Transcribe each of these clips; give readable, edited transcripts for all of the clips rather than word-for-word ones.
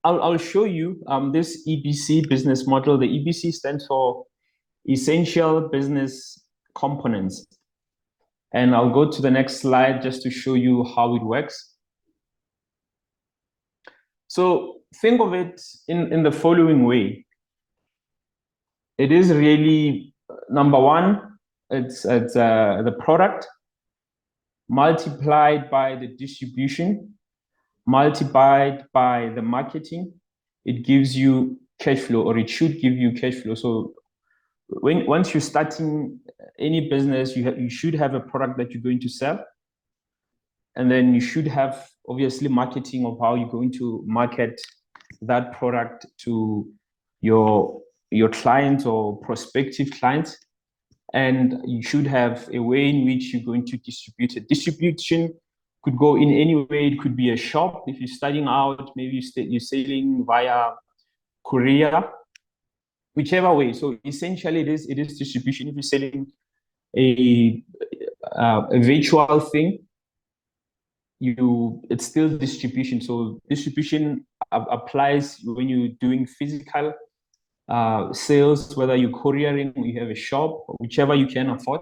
I'll show you this EBC business model. The EBC stands for Essential Business Components. And I'll go to the next slide just to show you how it works. So think of it in the following way. It is really, number one, it's the product multiplied by the distribution, multiplied by the marketing. It gives you cash flow, or it should give you cash flow. So once you're starting any business, you should have a product that you're going to sell. And then you should have, obviously, marketing of how you're going to market that product to your clients or prospective clients. And you should have a way in which you're going to distribute it. Distribution could go in any way. It could be a shop. If you're starting out, maybe you're selling via courier, whichever way. So essentially, it is distribution. If you're selling a virtual thing, it's still distribution. So distribution applies when you're doing physical sales, whether you're couriering, you have a shop, whichever you can afford,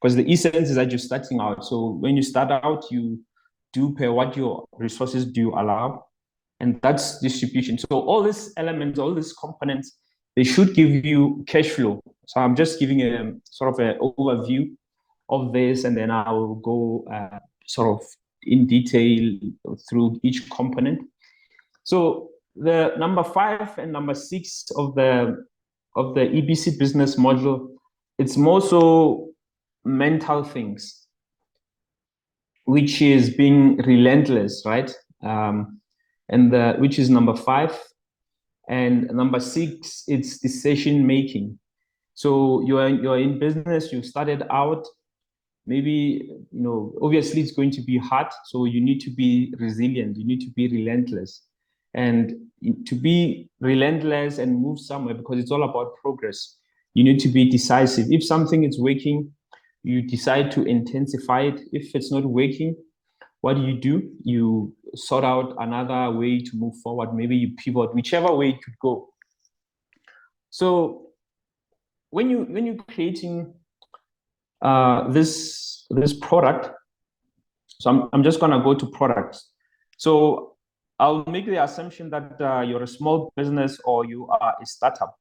because the essence is that you're starting out. So when you start out, you do pay what your resources do allow, and that's distribution. So all these elements, all these components, they should give you cash flow. So I'm just giving a sort of an overview of this, and then I will go sort of in detail through each component. So the number 5 and number 6 of the EBC business model, it's more so mental things, which is being relentless, right? Which is number 5. And number 6, it's decision making. So you're in business, you started out, maybe, obviously it's going to be hard. So you need to be resilient. You need to be relentless. And to be relentless and move somewhere, because it's all about progress, you need to be decisive. If something is working, you decide to intensify it. If it's not working, what do? You sort out another way to move forward. Maybe you pivot, whichever way it could go. So when you're creating this product, so I'm just gonna go to products. So I'll make the assumption that you're a small business or you are a startup.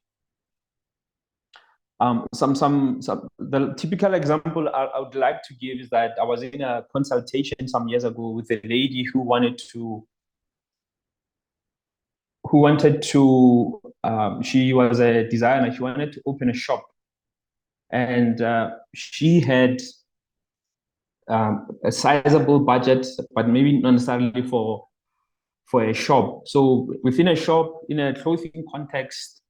The typical example I would like to give is that I was in a consultation some years ago with a lady who wanted to she was a designer. She wanted to open a shop, and she had a sizable budget, but maybe not necessarily for a shop. So within a shop, in a clothing context,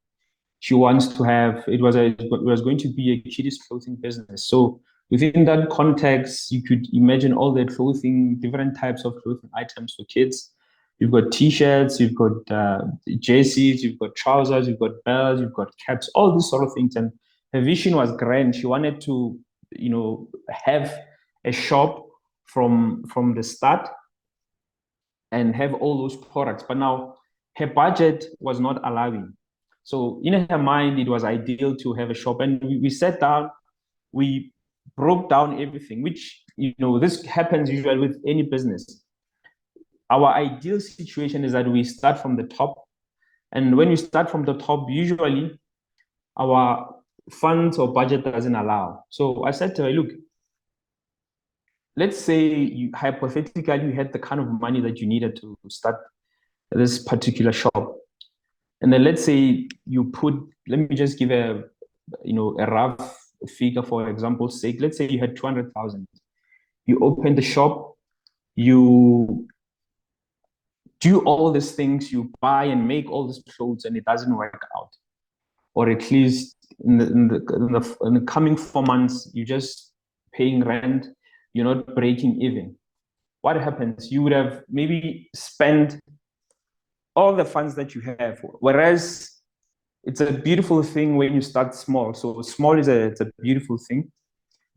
she wants to have, it was going to be a kiddies clothing business. So within that context, you could imagine all the clothing, different types of clothing items for kids. You've got t-shirts, you've got jerseys, you've got trousers, you've got belts, you've got caps, all these sort of things. And her vision was grand. She wanted to, have a shop from the start and have all those products. But now her budget was not allowing. So in her mind, it was ideal to have a shop. And we sat down, we broke down everything, which, this happens usually with any business. Our ideal situation is that we start from the top. And when we start from the top, usually our funds or budget doesn't allow. So I said to her, look, let's say hypothetically you had the kind of money that you needed to start this particular shop. And then let's say let me just give a rough figure for example's sake. Let's say you had 200,000. You open the shop, you do all these things, you buy and make all these clothes, and it doesn't work out. Or at least in the coming 4 months, you're just paying rent, you're not breaking even. What happens? You would have maybe spent all the funds that you have, whereas it's a beautiful thing when you start small. So small is it's a beautiful thing.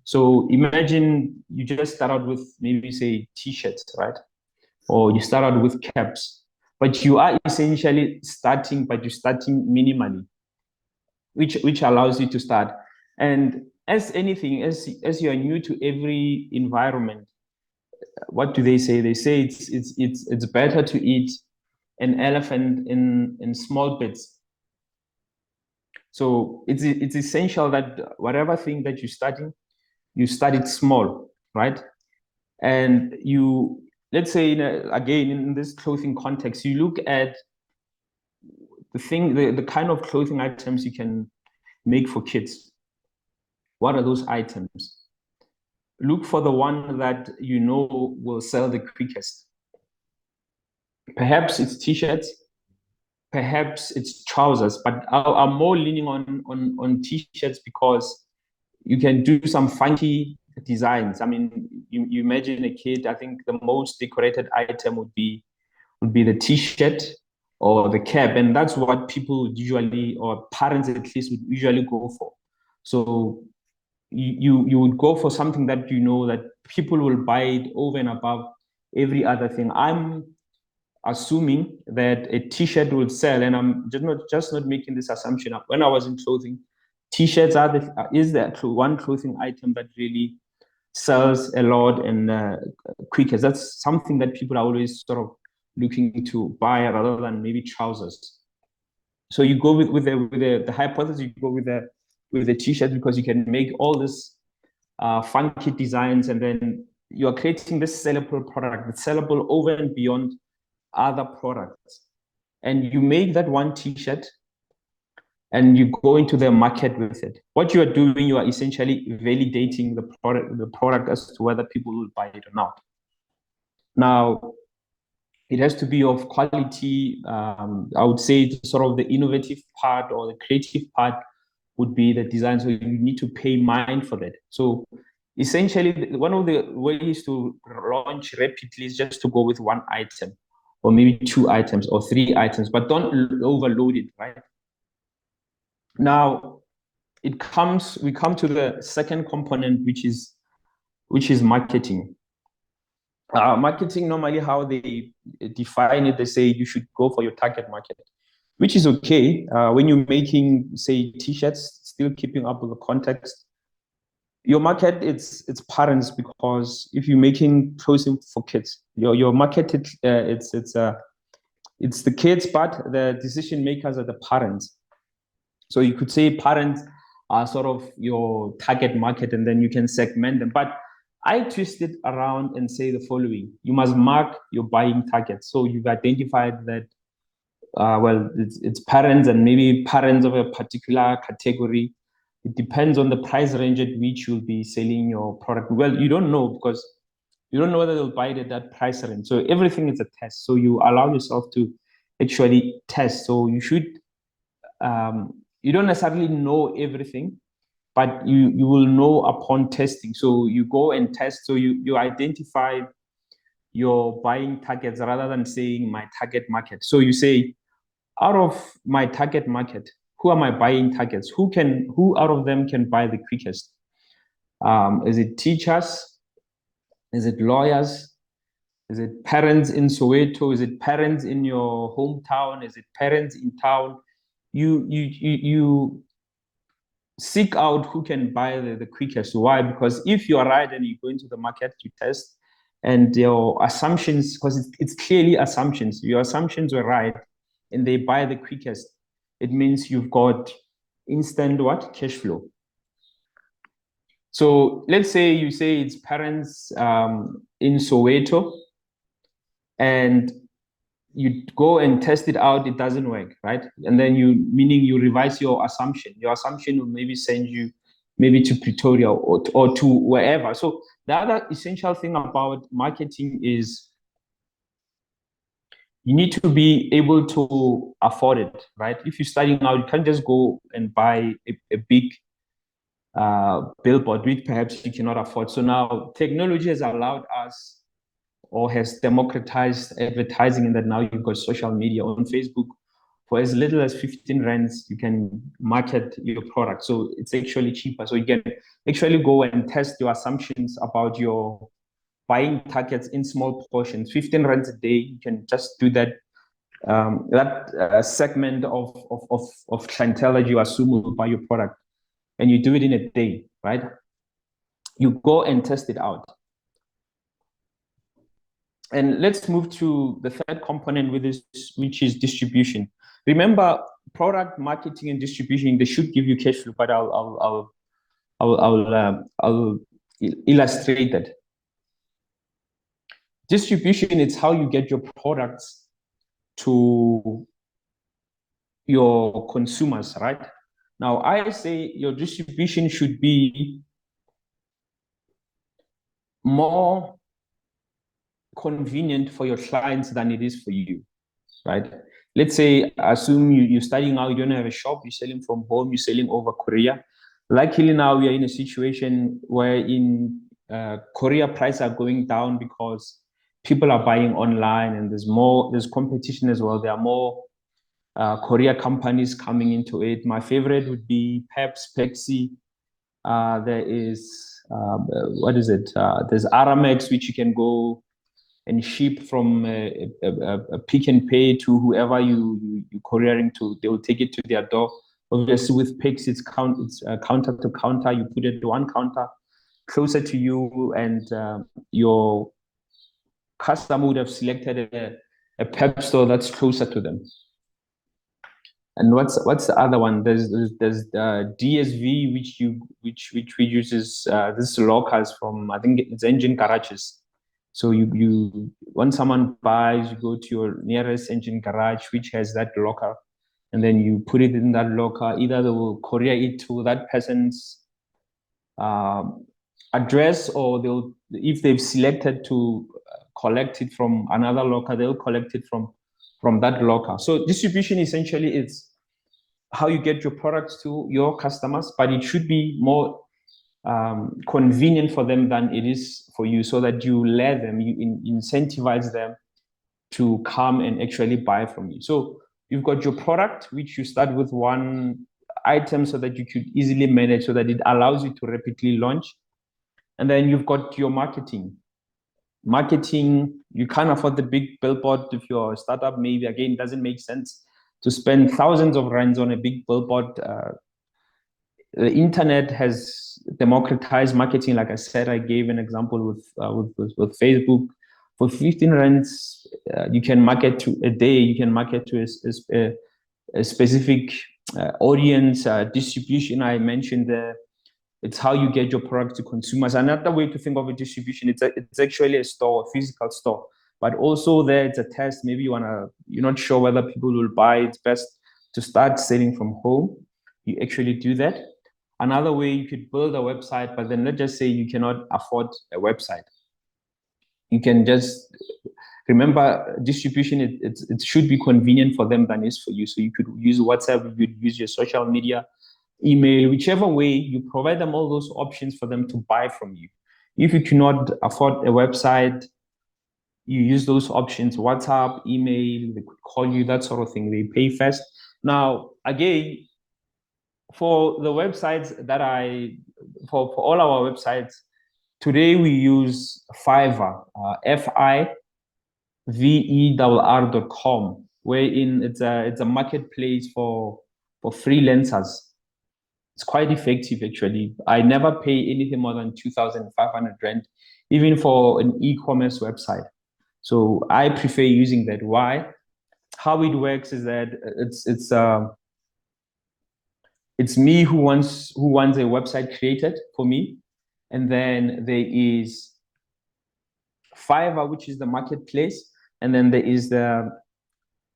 So imagine you just start out with maybe say t-shirts, right? Or you start out with caps. but you are essentially starting, but you're starting minimally, which allows you to start. And as anything, as you are new to every environment, what do they say? They say it's better to eat an elephant in small bits. So it's essential that whatever thing that you're studying, you start it small, right? And you, let's say, again, in this clothing context, you look at the kind of clothing items you can make for kids. What are those items? Look for the one that you know will sell the quickest. Perhaps it's t-shirts, perhaps it's trousers, but I'm more leaning on t-shirts because you can do some funky designs. I mean, you imagine a kid, I think the most decorated item would be the t-shirt or the cap, and that's what people would usually, or parents at least, would usually go for. So you would go for something that you know that people will buy it over and above every other thing. I'm assuming that a t-shirt will sell, and I'm just not making this assumption up. When I was in clothing, t-shirts is the one clothing item that really sells a lot and quickest. That's something that people are always sort of looking to buy rather than maybe trousers. So you go with the hypothesis, you go with the t-shirt because you can make all this funky designs, and then you are creating this sellable product that's sellable over and beyond other products. And you make that one t-shirt and you go into the market with it. What you are doing, you are essentially validating the product as to whether people will buy it or not. Now, it has to be of quality. I would say sort of the innovative part or the creative part would be the design. So you need to pay mind for that. So essentially, one of the ways to launch rapidly is just to go with one item, or maybe two items or three items, but don't overload it, right? Now, we come to the second component, which is marketing. Marketing, normally how they define it, they say you should go for your target market, which is okay. When you're making, say, t-shirts, still keeping up with the context, your market, it's parents, because if you're making clothing for kids, your market, it's the kids, but the decision makers are the parents. So you could say parents are sort of your target market, and then you can segment them. But I twist it around and say the following: you must mark your buying target. So you've identified that, well, it's parents, and maybe parents of a particular category. It depends on the price range at which you'll be selling your product. Well, you don't know, because you don't know whether they'll buy it at that price range. So everything is a test. So you allow yourself to actually test. So you don't necessarily know everything, but you will know upon testing. So you go and test. So you identify your buying targets rather than saying my target market. So you say, out of my target market, who are my buying targets? Who out of them can buy the quickest? Is it teachers? Is it lawyers? Is it parents in Soweto? Is it parents in your hometown? Is it parents in town? You seek out who can buy the quickest. Why? Because if you are right and you go into the market, you test, and your assumptions, because it's clearly assumptions, your assumptions were right, and they buy the quickest, it means you've got instant what? Cash flow. So let's say you say it's parents in Soweto, and you go and test it out, it doesn't work, right? And then meaning you revise your assumption. Your assumption will maybe send you maybe to Pretoria or to wherever. So the other essential thing about marketing is you need to be able to afford it, right? If you're starting out, you can't just go and buy a big billboard, which perhaps you cannot afford. So now technology has allowed us, or has democratized advertising, in that now you've got social media on Facebook. For as little as 15 rands, you can market your product. So it's actually cheaper. So you can actually go and test your assumptions about your buying targets in small portions. 15 rands a day, you can just do that that segment of clientele that you assume will buy your product, and you do it in a day, right? You go and test it out. And let's move to the third component with this, which is distribution. Remember, product marketing and distribution, they should give you cash flow, but I'll illustrate that. Distribution is how you get your products to your consumers, right? Now, I say your distribution should be more convenient for your clients than it is for you, right? Let's say, assume you're starting out, you don't have a shop, you're selling from home, you're selling over Korea. Luckily, now we are in a situation where in Korea prices are going down because people are buying online, and there's competition as well. There are more Korea companies coming into it. My favorite would be Pepsi. There is, what is it? There's Aramex, which you can go and ship from a Pick and Pay to whoever you couriering to. They will take it to their door. Obviously, with Pix, it's counter to counter. You put it to one counter closer to you, and your customer would have selected a Pep store that's closer to them. And what's the other one? There's DSV, which uses this lockers from, I think it's engine garages. So you when someone buys, you go to your nearest engine garage which has that locker, and then you put it in that locker. Either they will courier it to that person's address, or they'll, if they've selected to collect it from another locker, they'll collect it from that locker. So distribution essentially is how you get your products to your customers, but it should be more convenient for them than it is for you, so that you let them, you incentivize them to come and actually buy from you. So you've got your product, which you start with one item so that you could easily manage, so that it allows you to rapidly launch. And then you've got your marketing. Marketing, you can't afford the big billboard if you're a startup. Maybe again, it doesn't make sense to spend thousands of rands on a big billboard. The internet has democratized marketing. Like I said, I gave an example with Facebook. For 15 rands, you can market to a day. You can market to a specific audience. Distribution, I mentioned there. It's how you get your product to consumers. Another way to think of a distribution, it's actually a store, a physical store. But also there, it's a test. Maybe you're not sure whether people will buy. It's best to start selling from home. You actually do that. Another way, you could build a website, but then let's just say you cannot afford a website. You can just remember, distribution, it should be convenient for them than it is for you. So you could use WhatsApp, you could use your social media, email, whichever way. You provide them all those options for them to buy from you. If you cannot afford a website, you use those options: WhatsApp, email, they could call you, that sort of thing. They pay first. Now, again, for the websites for all our websites, today we use Fiverr, FIVERR.com, wherein it's a marketplace for freelancers. It's quite effective, actually. I never pay anything more than 2,500 rand, even for an e-commerce website. So I prefer using that. Why? How it works is that it's me who wants a website created for me, and then there is Fiverr, which is the marketplace, and then there is the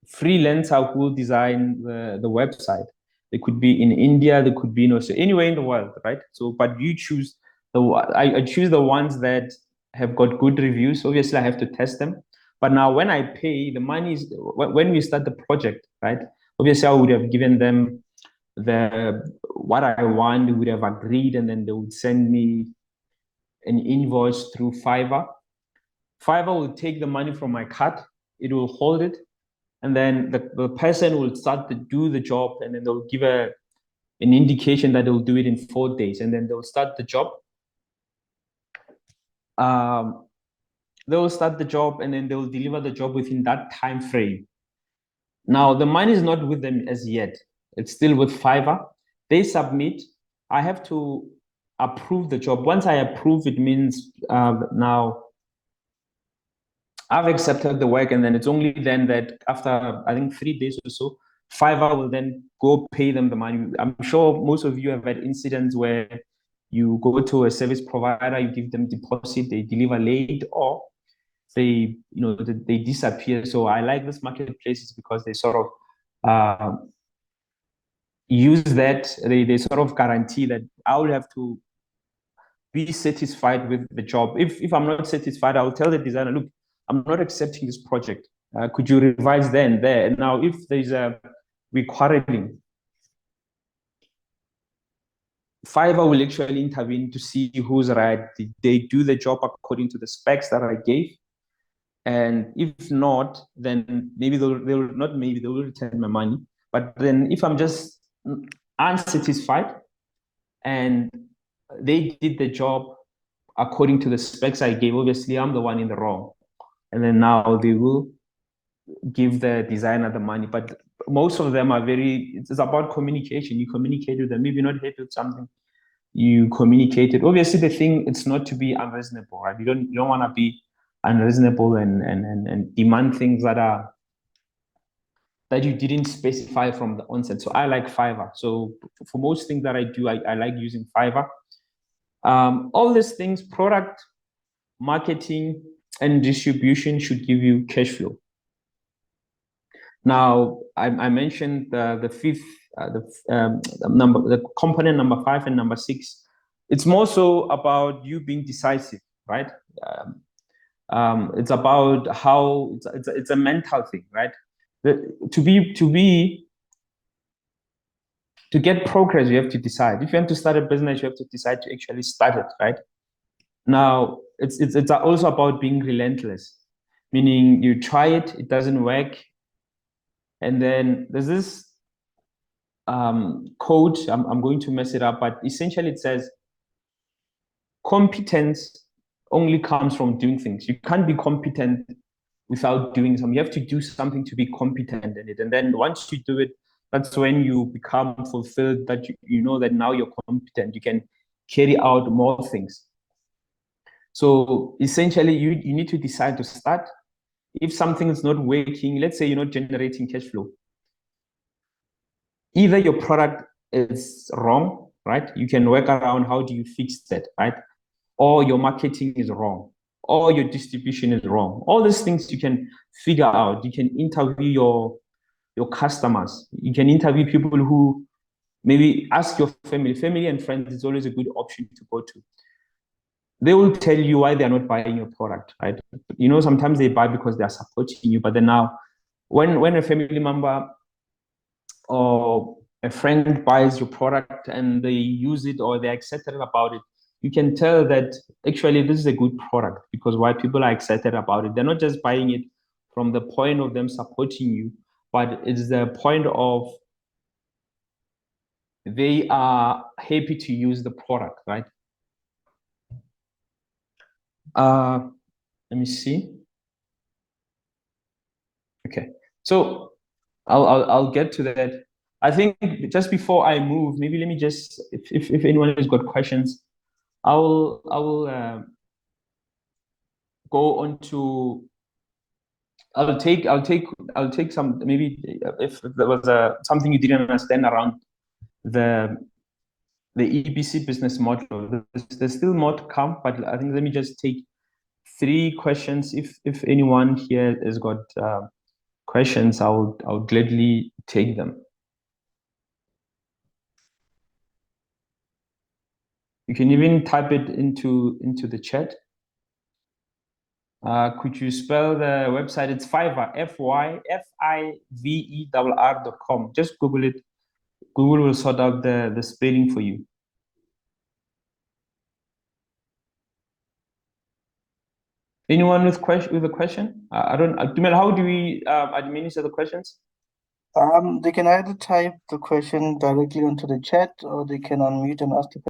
freelancer who will design the website. They could be in India, they could be in Australia, anywhere in the world, right? So, but you choose I choose the ones that have got good reviews. Obviously, I have to test them. But now, when I pay, the money is when we start the project, right? Obviously, I would have given them what I want. They would have agreed, and then they would send me an invoice through Fiverr. Fiverr will take the money from my card. It will hold it, and then the person will start to do the job, and then they'll give an indication that they'll do it in 4 days, and then they'll start the job. They'll start the job, and then they'll deliver the job within that time frame. Now, the money is not with them as yet. It's still with Fiverr. They submit. I have to approve the job. Once I approve, it means now I've accepted the work, and then it's only then that after, I think, 3 days or so, Fiverr will then go pay them the money. I'm sure most of you have had incidents where you go to a service provider, you give them deposit, they deliver late, or they disappear. So I like this marketplaces because they sort of use that, they sort of guarantee that I will have to be satisfied with the job. If I'm not satisfied, I'll tell the designer, look, I'm not accepting this project. Could you revise there and there? And now, if there's a quarreling, Fiverr will actually intervene to see who's right. Did they do the job according to the specs that I gave? And if not, then maybe they'll return my money. But then if I'm just unsatisfied and they did the job according to the specs I gave, obviously I'm the one in the wrong. And then now they will give the designer the money. But most of them are it's about communication. You communicate with them. Maybe not happy with something, you communicate it. Obviously, the thing, it's not to be unreasonable, right? You don't want to be unreasonable and demand things that you didn't specify from the onset. So I like Fiverr. So for most things that I do, I like using Fiverr. All these things, product, marketing, and distribution, should give you cash flow. Now, I mentioned the fifth, the component number 5 and number 6. It's more so about you being decisive, right? It's about how it's a mental thing, right? To get progress, you have to decide. If you want to start a business, you have to decide to actually start it, right? Now, it's also about being relentless, meaning you try it, it doesn't work, and then there's this quote. I'm going to mess it up, but essentially it says, competence only comes from doing things. You can't be competent without doing something. You have to do something to be competent in it. And then once you do it, that's when you become fulfilled, that you know that now you're competent. You can carry out more things. So essentially, you need to decide to start. If something is not working, let's say you're not generating cash flow, either your product is wrong, right? You can work around how do you fix that, right? Or your marketing is wrong, or your distribution is wrong. All these things you can figure out. You can interview your customers. You can interview people who, maybe ask your family and friends is always a good option to go to. They will tell you why they're not buying your product, right? Sometimes they buy because they're supporting you, but then now when a family member or a friend buys your product and they use it or they're excited about it, you can tell that actually this is a good product, because why people are excited about it. They're not just buying it from the point of them supporting you, but it's the point of they are happy to use the product, right? Let me see. Okay, so I'll get to that. I think just before I move, maybe let me just, if anyone has got questions, I will go on to. I'll take some, maybe if there was something you didn't understand around the EBC business model. There's still more to come, but I think let me just take 3 questions. If anyone here has got questions, I'll gladly take them. You can even type it into the chat. Could you spell the website? It's Fiverr, FIVERR.com. Just Google it. Google will sort out the spelling for you. Anyone with a question? I don't. Dumel, how do we administer the questions? They can either type the question directly onto the chat, or they can unmute and ask the question.